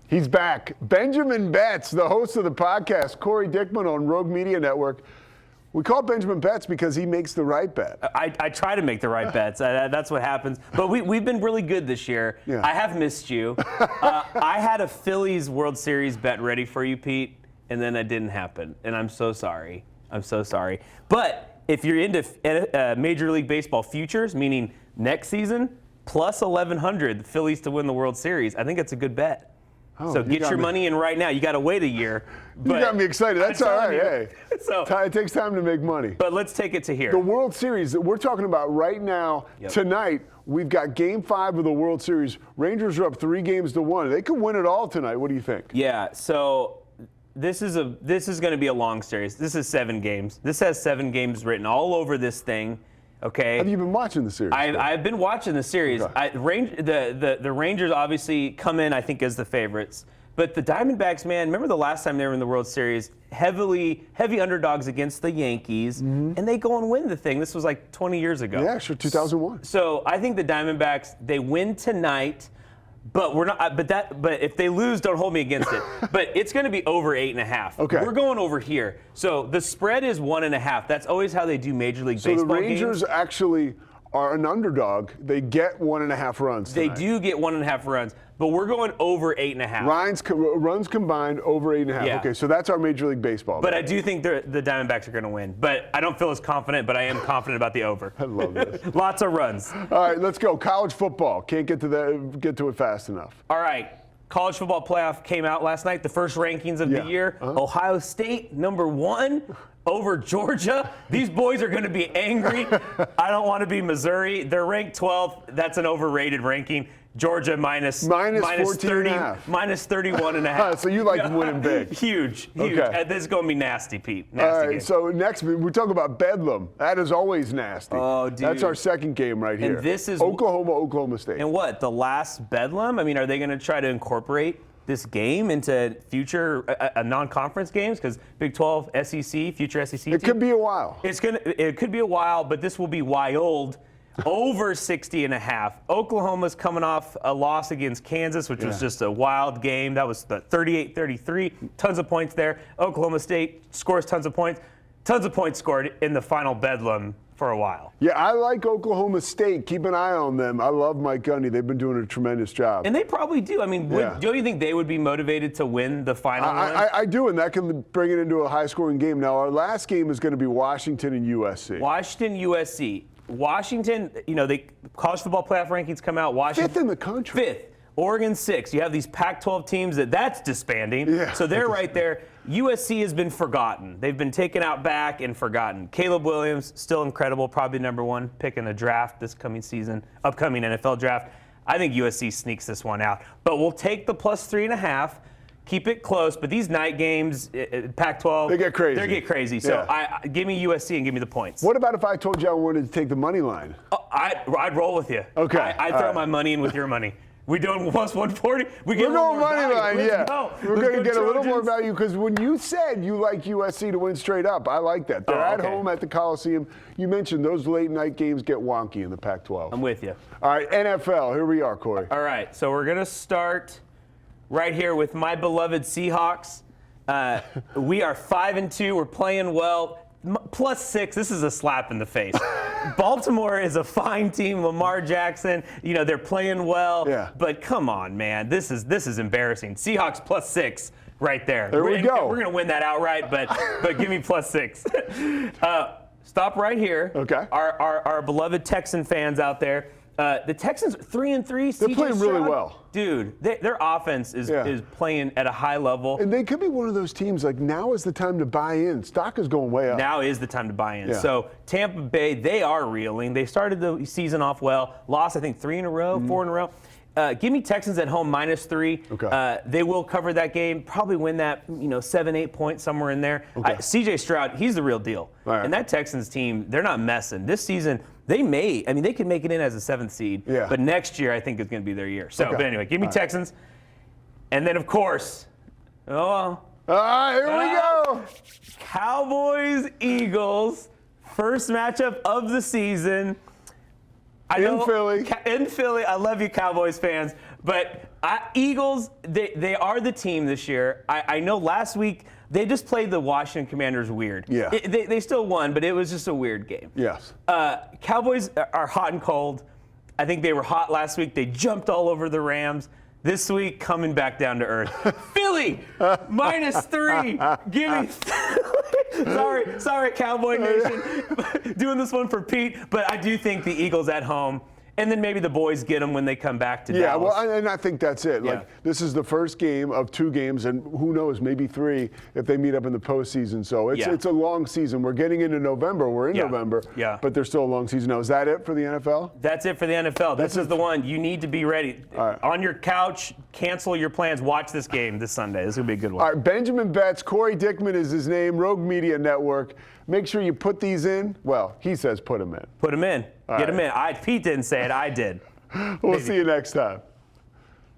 He's back. Benjamin Betts, the host of the podcast, Cory Dickman on Rogue Media Network. We call Benjamin Betts because he makes the right bet. I try to make the right bets. That's what happens. But we've been really good this year. Yeah. I have missed you. I had a Phillies World Series bet ready for you, Pete, and then it didn't happen. And I'm so sorry. I'm so sorry. But if you're into Major League Baseball futures, meaning next season, plus 1,100, the Phillies to win the World Series, I think it's a good bet. Oh, so get your money in right now. You got to wait a year. You got me excited. That's all right. Hey, so, it takes time to make money. But let's take it to here. The World Series that we're talking about right now, tonight, we've got Game 5 of the World Series. Rangers are up 3-1. They could win it all tonight. What do you think? Yeah, so this is going to be a long series. This is 7 games. This has 7 games written all over this thing. Okay. Have you been watching the series? I've been watching the series. Okay. The Rangers obviously come in, I think, as the favorites. But the Diamondbacks, man, remember the last time they were in the World Series? Heavy underdogs against the Yankees, and they go and win the thing. This was like 20 years ago. Yeah, sure, 2001. So I think the Diamondbacks, they win tonight. But we're not. But if they lose, don't hold me against it. But it's going to be over 8.5. Okay. We're going over here. So the spread is 1.5. That's always how they do Major League Baseball games. So the Rangers games. Actually are an underdog. They get 1.5 runs tonight. They do get 1.5 runs, but we're going over 8.5. Runs combined over 8.5. Yeah. Okay, so that's our Major League Baseball. But I do think the Diamondbacks are going to win. But I don't feel as confident, but I am confident about the over. I love this. Lots of runs. All right, let's go. College football. Can't get to it fast enough. All right. College football playoff came out last night, the first rankings of the year. Ohio State, #1 over Georgia. These boys are going to be angry. I don't want to be Missouri. They're ranked 12th. That's an overrated ranking. Georgia minus 30, minus 31.5. So you like winning big. Huge. Okay. This is going to be nasty, Pete. Nasty All right, game. so next we talk about Bedlam. That is always nasty. Oh, dude. That's our second game right here. And this is Oklahoma State. And what, the last Bedlam? I mean, are they going to try to incorporate this game into future non-conference games? Because Big 12, SEC, future SEC It could be a while. It could be a while, but this will be wild. Over 60.5. Oklahoma's coming off a loss against Kansas, which was just a wild game. That was the 38-33. Tons of points there. Oklahoma State scores tons of points. Tons of points scored in the final Bedlam for a while. Yeah, I like Oklahoma State. Keep an eye on them. I love Mike Gundy. They've been doing a tremendous job. And they probably do. I mean, don't you think they would be motivated to win the final one? I do, and that can bring it into a high-scoring game. Now, our last game is going to be Washington and USC. Washington, the college football playoff rankings come out. Washington 5th in the country. 5th. Oregon 6th. You have these Pac-12 teams that's disbanding. Yeah. So they're right there. USC has been forgotten. They've been taken out back and forgotten. Caleb Williams, still incredible, probably #1 pick in the draft this coming season, upcoming NFL draft. I think USC sneaks this one out. But we'll take the plus 3.5. Keep it close, but these night games, Pac-12, they get crazy. They get crazy. So give me USC and give me the points. What about if I told you I wanted to take the money line? I'd roll with you. Okay. I'd throw my money in with your money. We doing plus 140? We're going money line, Go. We're going to get a little more value because when you said you like USC to win straight up, I like that. They're at home at the Coliseum. You mentioned those late night games get wonky in the Pac-12. I'm with you. All right, NFL. Here we are, Cory. All right, so we're going to start right here with my beloved Seahawks. We are 5-2. We're playing well. +6. This is a slap in the face. Baltimore is a fine team. Lamar Jackson, they're playing well. Yeah. But come on, man, this is embarrassing. Seahawks +6 right there. There we go. We're gonna win that outright, but give me +6. Stop right here. Okay. Our beloved Texan fans out there. The Texans 3-3. They're playing really well. Dude, their offense is playing at a high level. And they could be one of those teams, like now is the time to buy in. Stock is going way up. Now is the time to buy in. Yeah. So Tampa Bay, they are reeling. They started the season off well. Lost, I think, 3 in a row, 4 in a row. Give me Texans at home -3. Okay. They will cover that game, probably win that, 7-8 points, somewhere in there. Okay. CJ Stroud, he's the real deal. All right. And that Texans team, they're not messing. This season, they could make it in as a 7th seed. Yeah. But next year, I think is going to be their year. So, Okay. but anyway, give me Texans. And then, of course, here we go. Cowboys, Eagles, first matchup of the season. In Philly. In Philly. I love you, Cowboys fans. But Eagles, they are the team this year. I know last week they just played the Washington Commanders weird. Yeah. They still won, but it was just a weird game. Yes. Cowboys are hot and cold. I think they were hot last week. They jumped all over the Rams. This week, coming back down to earth. Philly, -3. Give me Philly. Sorry, Cowboy Nation. Doing this one for Pete, but I do think the Eagles at home. And then maybe the boys get them when they come back to Dallas. Yeah, well, and I think that's it. Yeah. Like, this is the first game of 2 games, and who knows, maybe 3 if they meet up in the postseason. So it's a long season. We're getting into November. We're in November, but there's still a long season. Now, is that it for the NFL? That's it for the NFL. This is the one. You need to be ready. Right. On your couch, cancel your plans. Watch this game this Sunday. This will be a good one. All right, Benjamin Betts, Cory Dickman is his name, Rogue Media Network. Make sure you put these in. Well, he says put them in. Put them in. Get them in. Pete didn't say it. I did. We'll see you next time.